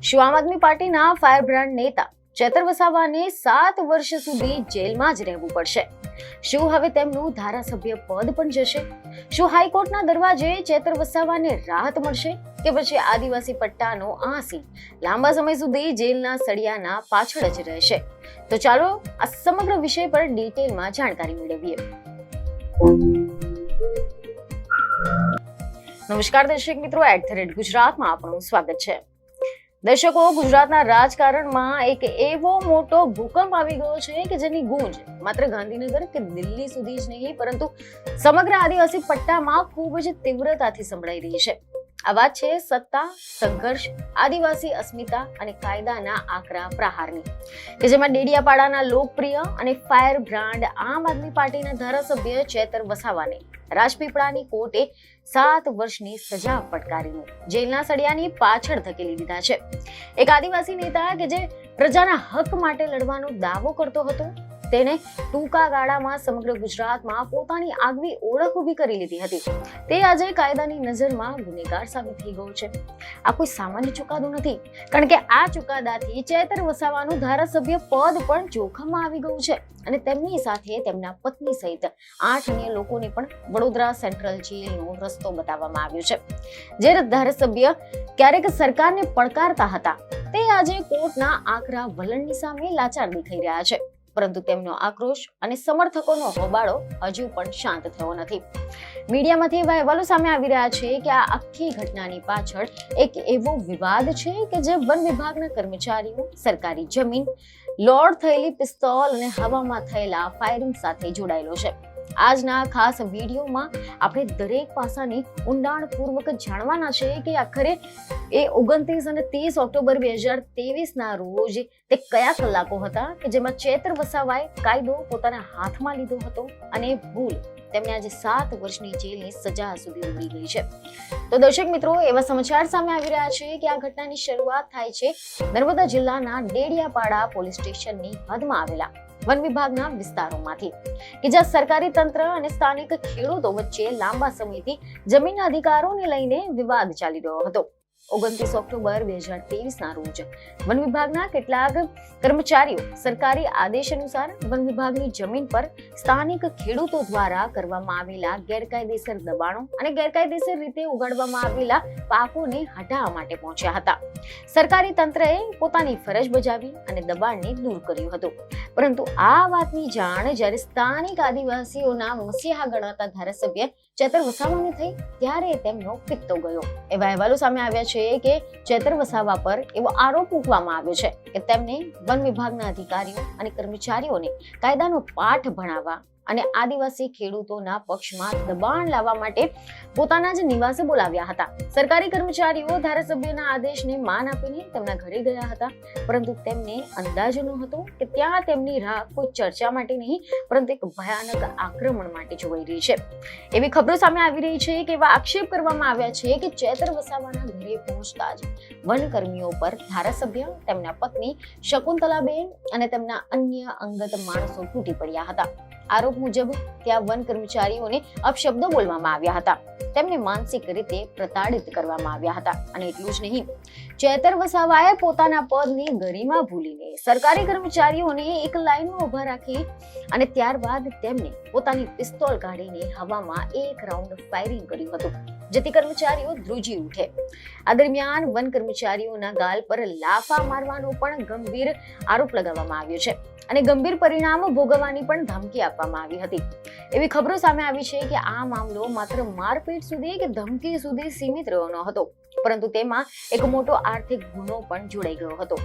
શું આમ આદમી પાર્ટીના ફાયર બ્રાન્ડ નેતા ચેતર વસાવાને 7 વર્ષ સુધી જેલમાં જ રહેવું પડશે? શું હવે તેમનું ધારાસભ્ય પદ પણ જશે? શું હાઈકોર્ટના દરવાજે ચેતર વસાવાને રાહત મળશે કે પછી આદિવાસી પટ્ટાનો આ સિંહ લાંબા સમય સુધી જેલના સળિયાના પાછળ જ રહેશે? તો ચાલો આ સમગ્ર વિષય પર ડિટેલમાં જાણકારી મેળવીએ. નમસ્કાર દર્શક મિત્રો, @ગુજરાતમાં આપનું સ્વાગત છે. દર્શકો, ગુજરાતના રાજકારણમાં એક એવો મોટો ભૂકંપ આવી ગયો છે કે જેની ગૂંજ માત્ર ગાંધીનગર કે દિલ્હી સુધી જ નહીં પરંતુ સમગ્ર આદિવાસી પટ્ટામાં ખૂબ જ તીવ્રતાથી સંભળાઈ રહી છે. આ વાત છે સત્તા, સંઘર્ષ, આદિવાસી અસ્મિતા અને કાયદાના આકરા પ્રહારની, કે જેમાં ડેડિયાપાડાના લોકપ્રિય અને ફાયર બ્રાન્ડ આમ આદમી પાર્ટીના ધારાસભ્ય ચેતર વસાવાને રાજપીપળાની કોર્ટે 7 વર્ષની સજા ફટકારીને જેલના સળિયાની પાછળ ધકેલી દીધા છે. એક આદિવાસી નેતા કે જે પ્રજાના હક માટે લડવાનો દાવો કરતો હતો, તેને ટૂંકા ગાળામાં સમગ્ર ગુજરાતમાં પોતાની આગવી ઓળખ ઊભી કરી લીધી હતી, તે આજે કાયદાની નજરમાં ગુનેગાર સાબિત થઈ ગયો છે. આ કોઈ સામાન્ય ચુકાદો નથી, કારણ કે આ ચુકાદાથી ચેતર વસાવાનું ધારાસભ્ય પદ પણ જોખમમાં આવી ગયું છે અને તેમની સાથે તેમના પત્ની સહિત 8 અન્ય લોકોને પણ વડોદરા સેન્ટ્રલ જેલનો રસ્તો બતાવવામાં આવ્યો છે. જે ધારાસભ્ય ક્યારેક સરકારને પડકારતા હતા, તે આજે કોર્ટના આકરા વલણની સામે લાચાર દેખાઈ રહ્યા છે. પરંતુ તેમનો આક્રોશ અને સમર્થકોનો હોબાળો હજુ પણ શાંત થયો નથી. મીડિયામાંથી એવા અહેવાલો સામે આવી રહ્યા છે કે આ આખી ઘટનાની પાછળ એક એવો વિવાદ છે કે જે વન વિભાગના કર્મચારીઓ, સરકારી જમીન, લોડ થયેલી પિસ્તોલ અને હવામાં થયેલા ફાયરિંગ સાથે જોડાયેલો છે. આજના ખાસ વિડીયોમાં આપણે દરેક પાસાની ઊંડાણપૂર્વક જાણવાના છે કે આખરે એ 29 અને 30 ઓક્ટોબર 2023 રોજ તે કયા કલાકો હતા કે જેમાં ચેતર વસાવાએ કાયદો પોતાના હાથમાં લીધો હતો અને ભૂલ તેમને આજે 7 વર્ષની જેલની સજા સુધી ઉડી ગઈ છે. તો દર્શક મિત્રો, એવા સમાચાર સામે આવી રહ્યા છે કે આ ઘટનાની શરૂઆત થાય છે નર્મદા જિલ્લાના ડેડિયાપાડા પોલીસ સ્ટેશનની હદમાં આવેલા વન વિભાગના વિસ્તારોમાંથી, કે જ્યાં સરકારી તંત્ર અને સ્થાનિક ખેડૂતો વચ્ચે લાંબા સમયથી જમીનના અધિકારોને લઈને વિવાદ ચાલી રહ્યો હતો. 29 ઓક્ટોબર 2023 રોજ વન વિભાગના કેટલાક કર્મચારીઓ સરકારી આદેશ અનુસાર વન વિભાગની જમીન પર સ્થાનિક ખેડૂતો દ્વારા કરવામાં આવેલા ગેરકાયદેસર દબાણો અને ગેરકાયદેસર રીતે ઉગાડવામાં આવેલા પાકોને હટાવવા માટે પહોંચ્યા હતા. સરકારી તંત્રએ પોતાની ફરજ બજાવી અને દબાણને દૂર કર્યું હતું. પરંતુ આ વાતની જાણ જ્યારે સ્થાનિક આદિવાસીઓના મસીહા ગણાતા ધારાસભ્ય ચેતર વસાવાને થઈ, ત્યારે તેમનો પિત્તો ગયો. એવા અહેવાલો સામે આવ્યા છે કે ચેતર વસાવા પર એવો આરોપ મૂકવામાં આવ્યો છે કે તેમને વન વિભાગના અધિકારીઓ અને કર્મચારીઓને કાયદાનો પાઠ ભણાવવા અને આદિવાસી ખેડૂતોના પક્ષમાં દબાણ લાવવા માટે પોતાના જ નિવાસે બોલાવ્યા હતા. સરકારી કર્મચારીઓ ધારાસભ્યના આદેશને માન આપીને તેમના ઘરે ગયા હતા, પરંતુ તેમને અંદાજ નહોતો કે ત્યાં તેમની રાહ કોઈ ચર્ચા માટે નહીં પરંતુ એક ભયાનક આક્રમણ માટે જોવાઈ રહી છે. એવી ખબરો સામે આવી રહી છે કે એવા આક્ષેપ કરવામાં આવ્યા છે કે ચેતર વસાવાના ઘરે પહોંચતા જ વનકર્મીઓ પર ધારાસભ્ય, તેમના પત્ની શકુંતલાબેન અને તેમના અન્ય અંગત માણસો તૂટી પડ્યા હતા. આરોપ મુજબ ત્યાં વન કર્મચારીઓને અપશબ્દો બોલવામાં આવ્યા હતા, તેમને માનસિક રીતે પ્રતાડિત કરવામાં આવ્યા હતા. અને એટલું જ નહીં, ચેતર વસાવાએ પોતાના પદની ગરિમા ભૂલીને સરકારી કર્મચારીઓને એક લાઈનમાં ઉભા રાખી અને ત્યારબાદ તેમને પોતાની પિસ્તોલ કાઢીને હવામાં એક રાઉન્ડ ફાયરિંગ કર્યું હતું, જેથી કર્મચારીઓ ધ્રુજી ઉઠે. આ દરમિયાન વન કર્મચારીઓના ગાલ પર લાફા મારવાનો પણ ગંભીર આરોપ લગાવવામાં આવ્યો છે અને ગંભીર પરિણામો ભોગવવાની પણ ધમકી આપવામાં આવી હતી. એવી ખબરો સામે આવી છે કે આ મામલો માત્ર મારપીટ સુધી કે ધમકી સુધી સીમિત રહ્યો ન હતો, પરંતુ તેમાં એક મોટો આર્થિક ગુનો પણ જોડાઈ ગયો હતો,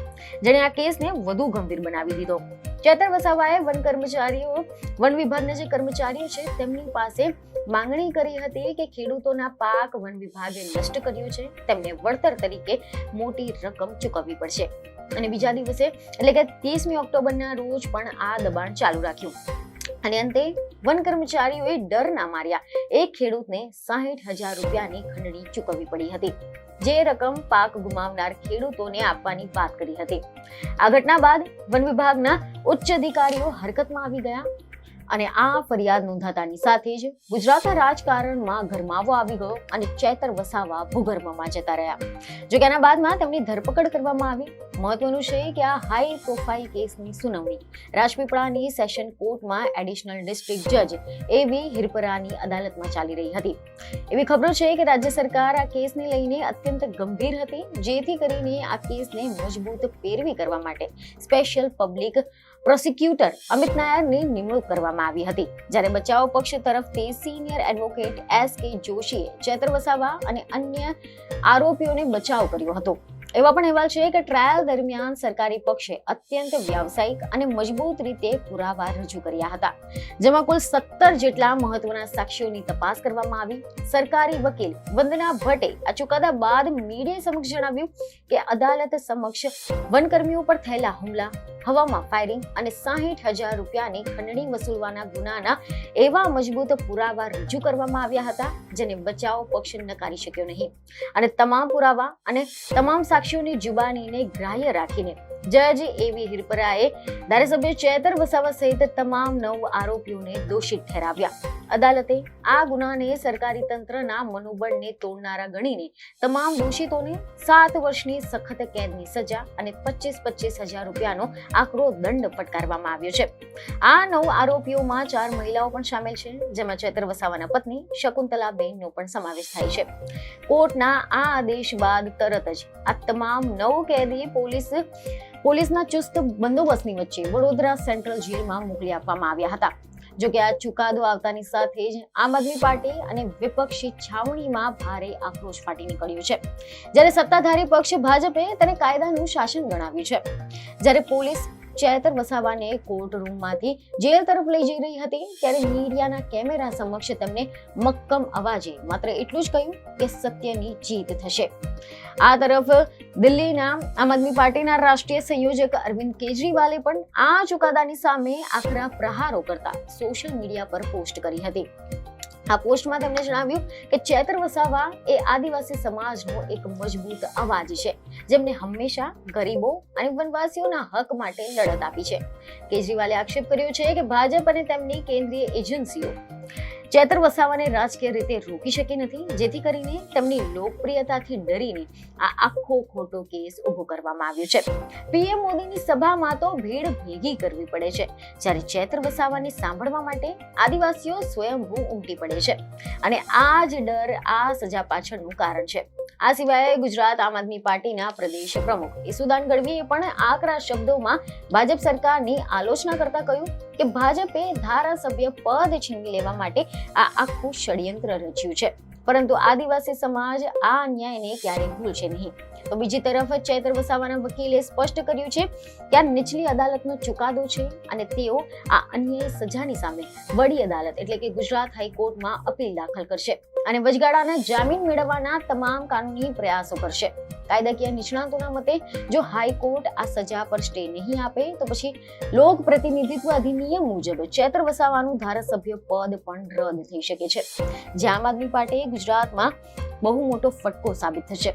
જેણે આ કેસને વધુ ગંભીર બનાવી દીધો. ચેતર વસાવાએ વન વિભાગના જે કર્મચારીઓ છે તેમની પાસે માંગણી કરી હતી કે ખેડૂતોના પાક વન વિભાગે નષ્ટ કર્યો છે, તેમને વળતર તરીકે મોટી રકમ ચૂકવવી પડશે. અને બીજા દિવસે એટલે કે 30મી ઓક્ટોબરના રોજ પણ આ દબાણ ચાલુ રાખ્યું અને અંતે વન કર્મચારીઓએ ડર ના માર્યા એક ખેડૂતને 60,000 રૂપિયાની ખંડણી ચૂકવવી પડી હતી, જે રકમ પાક ગુમાવનાર ખેડૂતોને આપવાની વાત કરી હતી. આ ઘટના બાદ વન વિભાગના ઉચ્ચ અધિકારીઓ હરકતમાં આવી ગયા અને આ ફરિયાદ નોંધાતાની સાથે જ ગુજરાતના રાજકારણમાં ગરમાવો આવી ગયો અને ચેતર વસાવા ભૂગર્ભમાં જતા રહ્યા. જો કે આના બાદમાં તેમની ધરપકડ કરવામાં આવી. મહત્વનું છે કે આ હાઈ પ્રોફાઇલ કેસની સુનાવણી રાજપીપળાની સેશન કોર્ટમાં એડિશનલ ડિસ્ટ્રિક્ટ જજ એવી હિરપરાની અદાલતમાં ચાલી રહી હતી. એવી ખબરો છે કે રાજ્ય સરકાર આ કેસને લઈને અત્યંત ગંભીર હતી, જેથી કરીને આ કેસને મજબૂત પેરવી કરવા માટે સ્પેશિયલ પબ્લિક પ્રોસિક્યુટર અમિત નાયરની નિમણૂક કરવામાં આવી હતી. જ્યારે બચાવ પક્ષ તરફથી સિનિયર એડવોકેટ S.K. જોશીએ ચેતર વસાવા અને અન્ય આરોપીઓને બચાવ કર્યો હતો. એવા પણ અહેવાલ છે કે ટ્રાયલ દરમિયાન સરકારી પક્ષે અત્યંત વ્યાવસાયિક અને મજબૂત રીતે પુરાવા રજૂ કર્યા હતા, જેમાં કુલ 17 જેટલા મહત્વના સાક્ષીઓની તપાસ કરવામાં આવી. સરકારી વકીલ વંદના ભટ્ટે આ ચુકાદા બાદ મીડિયા સમક્ષ જણાવ્યું કે અદાલત સમક્ષ વનકર્મીઓ પર થયેલા હુમલા, હવામાં ફાયરિંગ અને 60,000 રૂપિયાની ખંડણી વસૂલવાના ગુનાના એવા મજબૂત પુરાવા રજૂ કરવામાં આવ્યા હતા, જેને બચાવ પક્ષ નકારી શક્યો નહીં. અને તમામ પુરાવા અને તમામ સાક્ષીઓની જુબાનીને ગ્રાહ્ય રાખીને જજ એવી હિરપરાએ ધારાસભ્ય ચેતર વસાવા સહિત તમામ 9 આરોપીઓને દોષિત ઠેરાવ્યા. અદાલતે આ ગુનાને સરકારી તંત્રના મનોબળને તોડનારા ગણીને તમામ દોષિતોને 7 વર્ષની સખત કેદની સજા અને 25,000 રૂપિયાનો આકરો દંડ ફટકારવામાં આવ્યો છે. આ 9 આરોપીઓમાં 4 મહિલાઓ પણ સામેલ છે, જેમાં ચેતર વસાવાના પત્ની શકુંતલાબેનનો પણ સમાવેશ થાય છે. કોર્ટના આ આદેશ બાદ તરત જ આ તમામ 9 કેદી પોલીસના ચુસ્ત બંદોબસ્તની વચ્ચે વડોદરા સેન્ટ્રલ જેલમાં મોકલી આપવામાં આવ્યા હતા. જોકે આ ચુકાદો આવતાની સાથે જ આમ આદમી પાર્ટી અને વિપક્ષી છાવણીમાં ભારે આક્રોશ ફાટી નીકળ્યો છે. જ્યારે સત્તાધારી પક્ષ ભાજપે તેને કાયદાનું શાસન ગણાવ્યું છે, જ્યારે પોલીસ ચેતર વસાવાને કોર્ટ રૂમમાંથી જેલ તરફ લઈ જઈ રહી હતી, ત્યારે મીડિયાના કેમેરા સમક્ષ તેમને મક્કમ અવાજે માત્ર એટલું જ કહ્યું કે સત્યની જીત થશે. આ તરફ દિલ્હીના આમ આદમી પાર્ટીના રાષ્ટ્રીય સંયોજક અરવિંદ કેજરીવાલે પણ આ ચુકાદાની સામે આકરા પ્રહારો કરતા સોશિયલ મીડિયા પર પોસ્ટ કરી હતી. આ પોસ્ટમાં તેમણે જણાવ્યું કે ચેતર વસાવા એ આદિવાસી સમાજનો એક મજબૂત અવાજ છે, જેમને હંમેશા ગરીબો અને વનવાસીઓના હક માટે લડત આપી છે. કેજરીવાલે આક્ષેપ કર્યો છે કે ભાજપ અને તેમની કેન્દ્રીય એજન્સીઓ ચેતર વસાવાને રાજકીય રીતે રોકી શકી નથી, જેથી કરીને તેમની લોકપ્રિયતાથી ડરીને આ આખો ખોટો કેસ ઉભો કરવામાં આવ્યો છે. પીએમ મોદીની સભામાં તો ભીડ ભેગી કરવી પડે છે, જ્યારે ચેતર વસાવાને સાંભળવા માટે આદિવાસીઓ સ્વયંભૂ ઉમટી પડે છે. અને આ જ ડર આ સજા પાછળનું કારણ છે. આ સિવાય ગુજરાત આમ આદમી પાર્ટીના પ્રદેશ પ્રમુખ ઈસુદાન ગઢવીએ પણ આકરા શબ્દોમાં ભાજપ સરકારની આલોચના કરતા કહ્યું કે ભાજપે ધારાસભ્ય પદ છીનવી લેવા માટે આ આખું ષડયંત્ર રચ્યું છે, પરંતુ આદિવાસી સમાજ આ અન્યાયને ક્યારેય ભૂલશે નહીં. તો બીજી તરફ ચેતર વસાવાના વકીલે સ્પષ્ટ કર્યું છે કે આ નીચલી અદાલતનો ચુકાદો છે અને તેઓ આ અન્યાયી સજાની સામે વડી અદાલત એટલે કે ગુજરાત હાઈકોર્ટમાં અપીલ દાખલ કરશે અને વચગાળાના જામીન મેળવવાના તમામ કાનૂની પ્રયાસો કરશે. કાયદાકીય નિષ્ણાતોના મતે જો હાઈકોર્ટ આ સજા પર સ્ટે નહીં આપે તો પછી લોક પ્રતિનિધિત્વ અધિનિયમ મુજબ ચેતર વસાવાનું ધારાસભ્ય પદ પણ રદ થઈ શકે છે, જે આમ આદમી પાર્ટી ગુજરાતમાં બહુ મોટો ફટકો સાબિત થશે.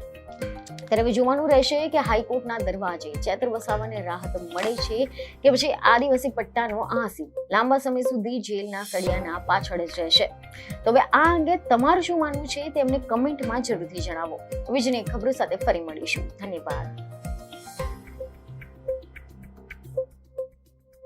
ત્યારે હવે જોવાનું રહેશે કે હાઈકોર્ટના દરવાજે ચેતર વસાવાને રાહત મળે છે કે પછી આદિવાસી પટ્ટાનો આંસી લાંબા સમય સુધી જેલના સળિયાના પાછળ જ રહેશે. તો હવે આ અંગે તમારું શું માનવું છે તેમને કમેન્ટમાં જરૂરથી જણાવો. બીજી ખબરો સાથે ફરી મળીશું. ધન્યવાદ.